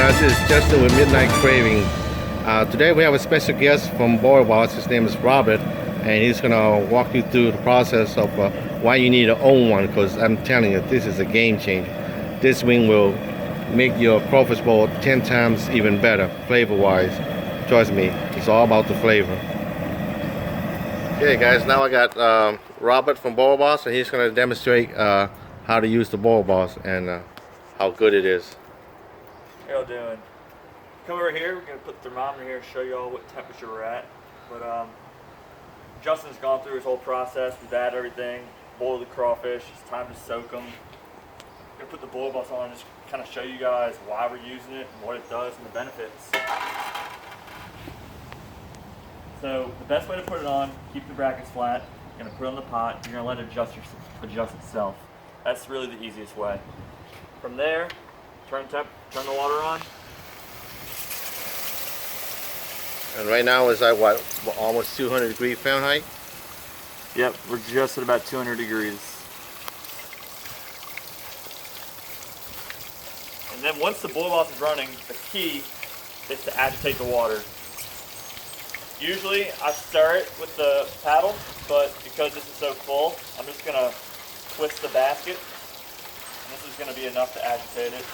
guys, this is Justin with Midnight Craving. Today we have a special guest from Boardwalks. His name is Robert, and he's gonna walk you through the process of why you need to own one. Because I'm telling you, this is a game changer. This wing will make your crawfish bowl 10 times even better, flavor-wise. Trust me, it's all about the flavor. Okay, guys, now I got Robert from Boardwalks, and he's gonna demonstrate how to use the Boardwalks and how good it is. How y'all doing? Come over here, we're going to put the thermometer here and show you all what temperature we're at. But Justin's gone through his whole process. We've added everything, boiled the crawfish, it's time to soak them. I'm going to put the boil bus on and just kind of show you guys why we're using it and what it does and the benefits. So the best way to put it on, keep the brackets flat, you're going to put it on the pot, you're going to let it adjust itself. That's really the easiest way. From there, turn the water on. And right now it's at what, almost 200 degrees Fahrenheit? Yep, we're just at about 200 degrees. And then once the boil off is running, the key is to agitate the water. Usually I stir it with the paddle, but because this is so full, I'm just gonna twist the basket. And this is gonna be enough to agitate it.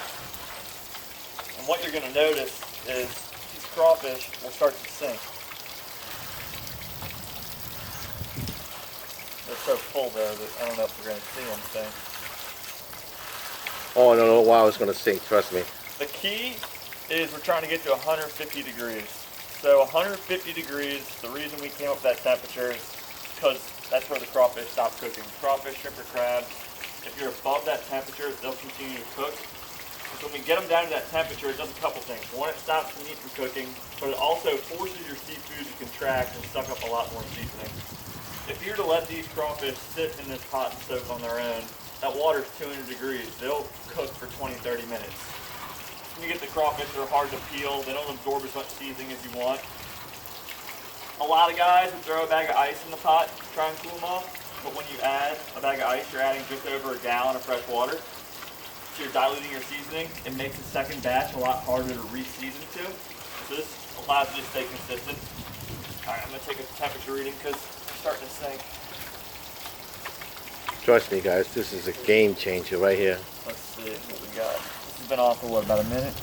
And what you're gonna notice is these crawfish will start to sink. They're so full though that I don't know if we're gonna see them sink. Oh, no, wow, it's gonna sink, trust me. The key is we're trying to get to 150 degrees. So 150 degrees, the reason we came up with that temperature is because that's where the crawfish stop cooking. Crawfish, shrimp, or crabs, if you're above that temperature, they'll continue to cook. So when we get them down to that temperature, it does a couple things. One, it stops the meat from cooking, but it also forces your seafood to contract and suck up a lot more seasoning. If you were to let these crawfish sit in this pot and soak on their own, that water's 200 degrees. They'll cook for 20-30 minutes. When you get the crawfish, they're hard to peel. They don't absorb as much seasoning as you want. A lot of guys would throw a bag of ice in the pot to try and cool them off, but when you add a bag of ice, you're adding just over a gallon of fresh water. So you're diluting your seasoning. It makes the second batch a lot harder to re-season to. So this allows you to stay consistent. All right, I'm gonna take a temperature reading because it's starting to sink. Trust me, guys, this is a game changer right here. Let's see what we got. This has been off for what, about a minute?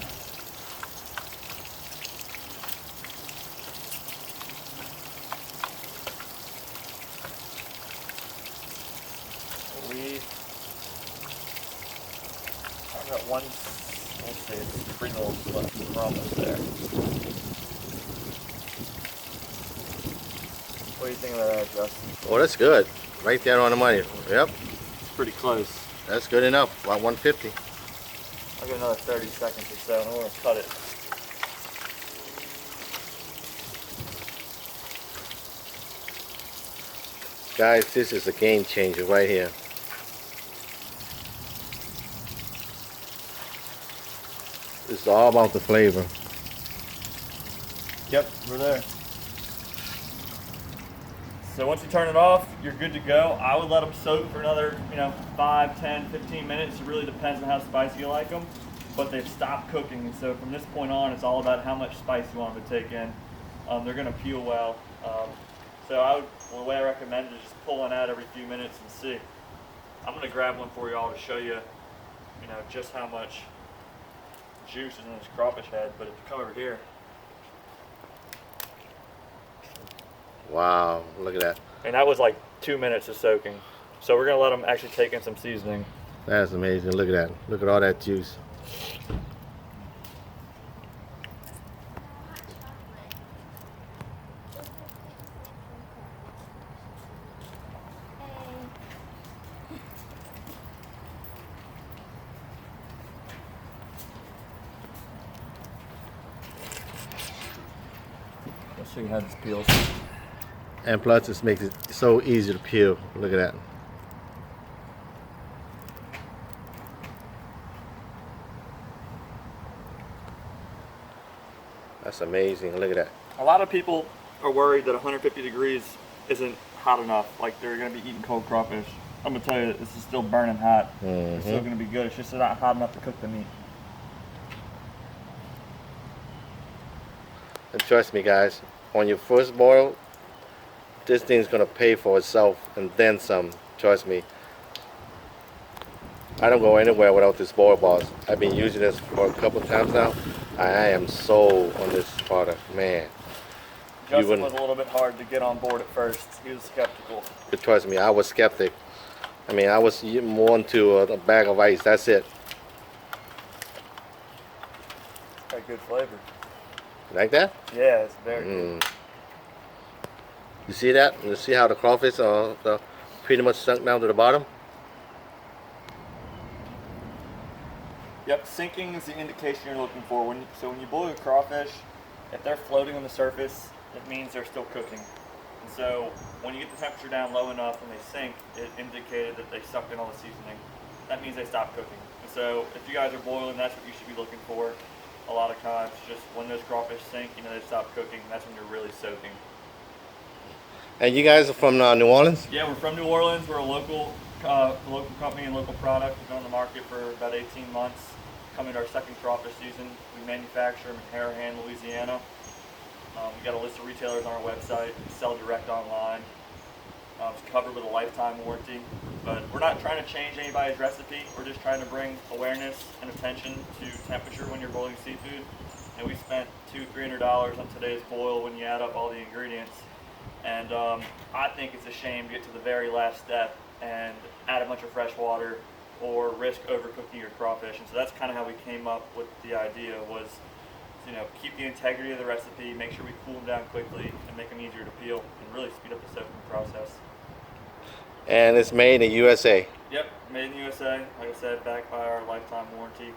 I've got one, let's see, it's 3 mils left. We're almost there. What do you think about that, Justin? Oh, that's good. Right there on the money. Yep. It's pretty close. That's good enough. About 150. I'll give another 30 seconds or so and we're going to cut it. Guys, this is a game changer right here. It's all about the flavor. Yep, we're there. So once you turn it off, you're good to go. I would let them soak for another, 5, 10, 15 minutes. It really depends on how spicy you like them. But they've stopped cooking, and so from this point on, it's all about how much spice you want them to take in. They're going to peel well. So the way I recommend it is just pull one out every few minutes and see. I'm going to grab one for you all to show you, just how much juice is in this crawfish head. But if you come over here, wow, look at that. and that was like 2 minutes of soaking. So we're gonna let them actually take in some seasoning. That's amazing. Look at that. Look at all that juice. Let's show you how this peels. And plus, this makes it so easy to peel. Look at that. That's amazing. Look at that. A lot of people are worried that 150 degrees isn't hot enough, like they're gonna be eating cold crawfish. I'm gonna tell you that this is still burning hot. It's still gonna be good. It's just not hot enough to cook the meat. And trust me guys, on your first boil, this thing's gonna pay for itself and then some. Trust me. I don't go anywhere without this boil balls. I've been using this for a couple of times now. I am sold on this product, man. Justin was a little bit hard to get on board at first. He was skeptical. But trust me, I was skeptic. I mean, I was more into a bag of ice. That's it. Got good flavor. You like that? Yeah, it's very good. You see that? You see how the crawfish are pretty much sunk down to the bottom? Yep, sinking is the indication you're looking for. So when you boil a crawfish, if they're floating on the surface, it means they're still cooking. And so when you get the temperature down low enough and they sink, it indicated that they sucked in all the seasoning. That means they stopped cooking. And so if you guys are boiling, that's what you should be looking for. A lot of times, just when those crawfish sink, you know they stop cooking. That's when you're really soaking. And you guys are from New Orleans? Yeah, we're from New Orleans. We're a local company and local product. We've been on the market for about 18 months. Coming to our second crawfish season. We manufacture them in Harahan, Louisiana. We've got a list of retailers on our website. We sell direct online. It's covered with a lifetime warranty. But we're not trying to change anybody's recipe. We're just trying to bring awareness and attention to temperature when you're boiling seafood. And we spent $200–300 on today's boil when you add up all the ingredients. And I think it's a shame to get to the very last step and add a bunch of fresh water or risk overcooking your crawfish. And so that's kind of how we came up with the idea was, you know, keep the integrity of the recipe, make sure we cool them down quickly and make them easier to peel and really speed up the soaking process. And it's made in USA. Yep, made in the USA. Like I said, backed by our lifetime warranty.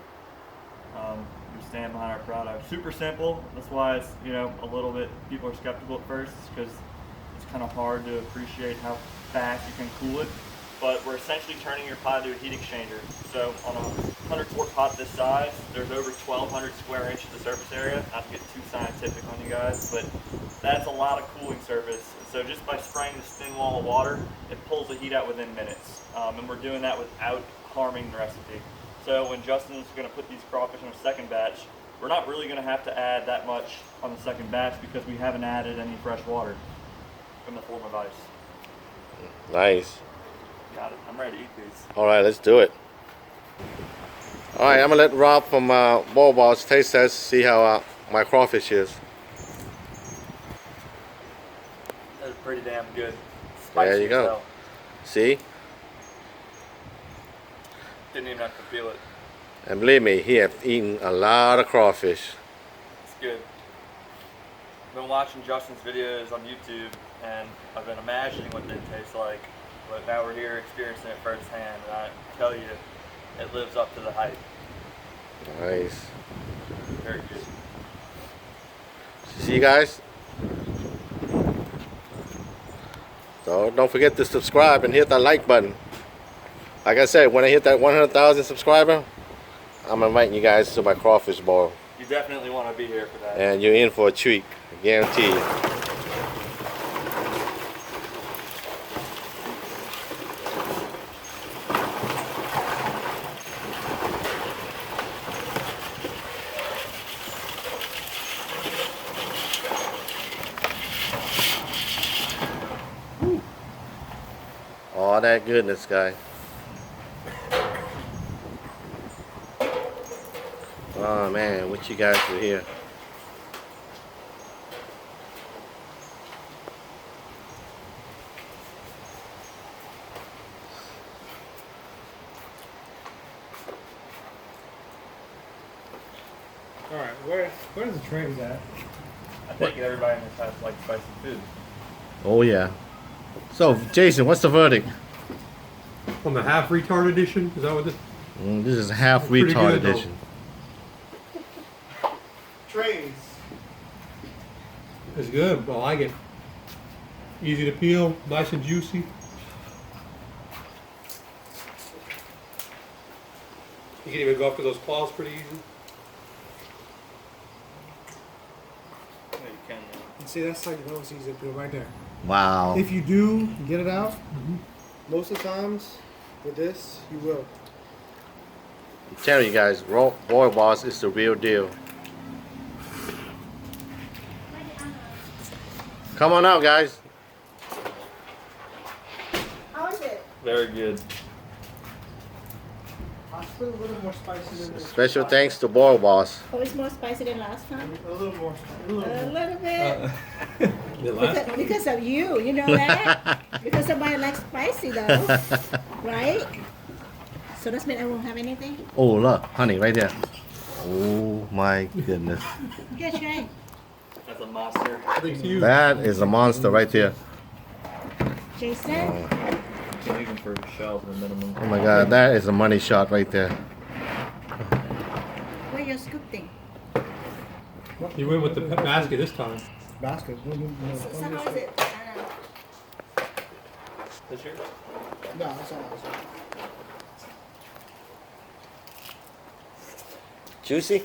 We stand behind our product. Super simple. That's why it's, you know, a little bit, people are skeptical at first because it's kind of hard to appreciate how fast you can cool it. But we're essentially turning your pot into a heat exchanger. So on a 100-quart pot this size, there's over 1,200 square inches of surface area. Not to get too scientific on you guys, but that's a lot of cooling surface. And so just by spraying this thin wall of water, it pulls the heat out within minutes. And we're doing that without harming the recipe. So when Justin's going to put these crawfish in a second batch, we're not really going to have to add that much on the second batch because we haven't added any fresh water in the form of ice. Nice. Got it. I'm ready to eat these. All right, let's do it. All right, I'm gonna let Rob from Boil Balls taste test, see how my crawfish is. That's pretty damn good. Spicy There you go. Though. See? Didn't even have to feel it. And believe me, he has eaten a lot of crawfish. It's good. I've been watching Justin's videos on YouTube, and I've been imagining what they taste like. But now we're here experiencing it firsthand, and I tell you, it lives up to the hype. Nice. Very good. See you guys? So don't forget to subscribe and hit that like button. Like I said, when I hit that 100,000 subscriber, I'm inviting you guys to my crawfish boil. You definitely want to be here for that. And you're in for a treat, guaranteed. All that goodness, guy. Oh man, what you guys do here? All right, where's the trays at? I think everybody in this house likes spicy food. Oh yeah. So, Jason, what's the verdict? On the half retard edition? Is that what this? This is half Pretty retard good, though. edition. Trays. It's good. I like it. Easy to peel, nice and juicy. You can even go after those claws pretty easy. Yeah, you can. And see, that's like the most easy to peel right there. Wow. If you do get it out, most of the times with this, you will. I'm telling you guys, Boil Balls is the real deal. Come on out, guys. How is it? Very good. I put a little more spicy than this. Special thanks to Boil Boss. Oh, it's more spicy than last time? A little more. A A little more. little bit. The last Because of you know that? Because somebody likes spicy though, right? So that means I won't have anything? Oh, look, honey, right there. Oh my goodness. Here, try. That's a monster. thanks to you. That is a monster right there. Jason? Can't even for shells the minimum. Oh my God, that is a money shot right there. Where's your scoop thing? You went with the basket this time. Basket. So how is it? This yours? No, that's all. Juicy?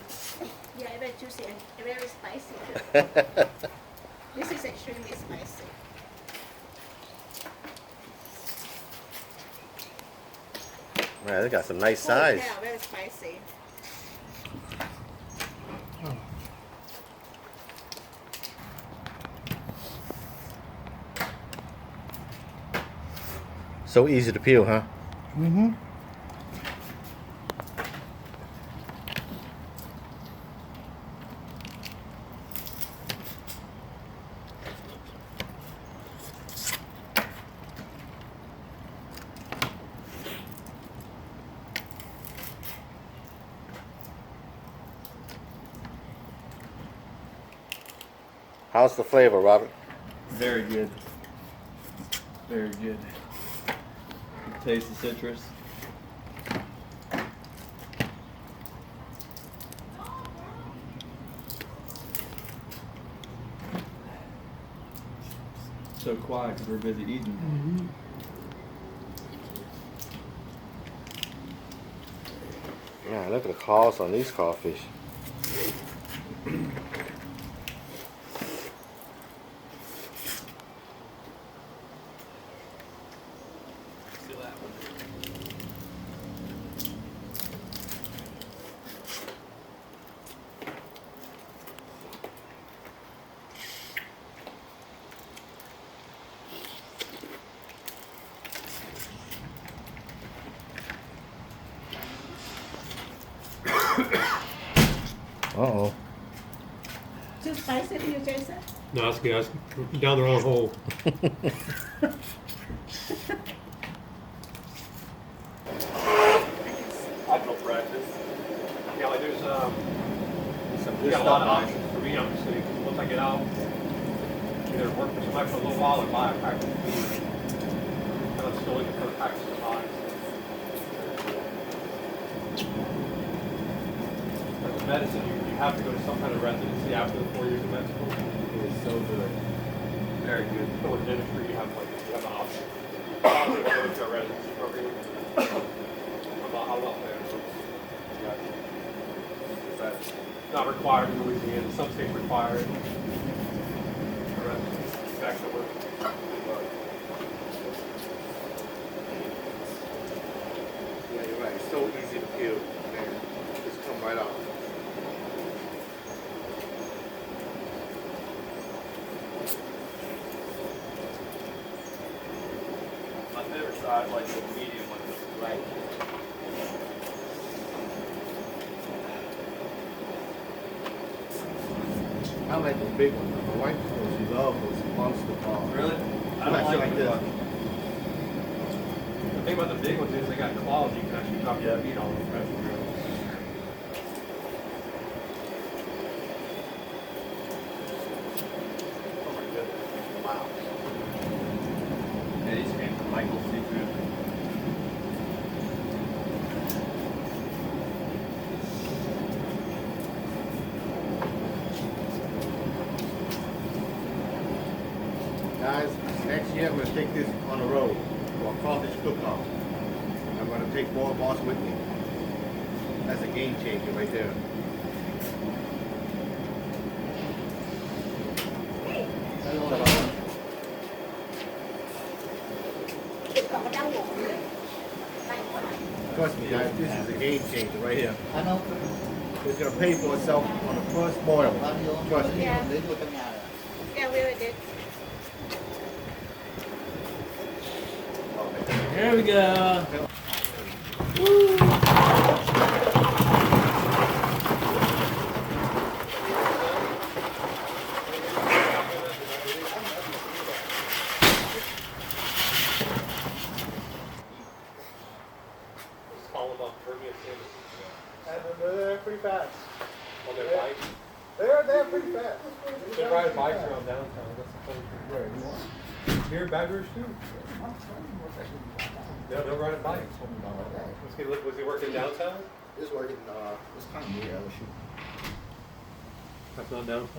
Yeah, very juicy and very spicy. This is extremely spicy. Man, they got some nice size. Yeah, very spicy. So easy to peel, huh? Mm-hmm. How's the flavor, Robert? Very good. Very good. Taste the citrus. So quiet because we're busy eating. Yeah, look at the cost on these crawfish. Uh-oh. Too spicy for you, Jason? No, that's good. I was down the wrong hole. I don't practice. Yeah, like there's Some we good got a lot of stuff. options for me. I'm just gonna once I get out, either work for somebody for a little while or buy a pack of food. And I'm still looking for packs to buy. But the medicine, you have to go to some kind of residency after the 4 years of med school. It is so good. Very good. But with dentistry, you have an option. You want to go to a residency program. I'm not there. So That's not required in Louisiana. Some states require it. Back to work. Yeah, you're right. It's so easy to peel. Man, just come right off. my favorite size, like the medium one. Right. I like the big one. My wife, she loves those monster balls. Really? I don't Like like this. this. The thing about the big ones is they got claws. You can actually drop your feet on them. Right? Oh my goodness. Wow. Yeah, these came from Michael's Seafood. Guys, next year I'm going to take this on the road for a crawfish cook-off. I'm going to take Boil Boss with me. That's a game changer right there. Trust me guys, this is a game changer right here. It's going to pay for itself on the first boil. Trust me. Yeah. Yeah, we already did. There we go. They're pretty fast. On their bikes? They're pretty fast. They ride bikes around downtown. That's the funny thing. Here in Baton Rouge too. They'll ride bikes. Was he working downtown? This working, it's kind of near LSU. That's not downtown?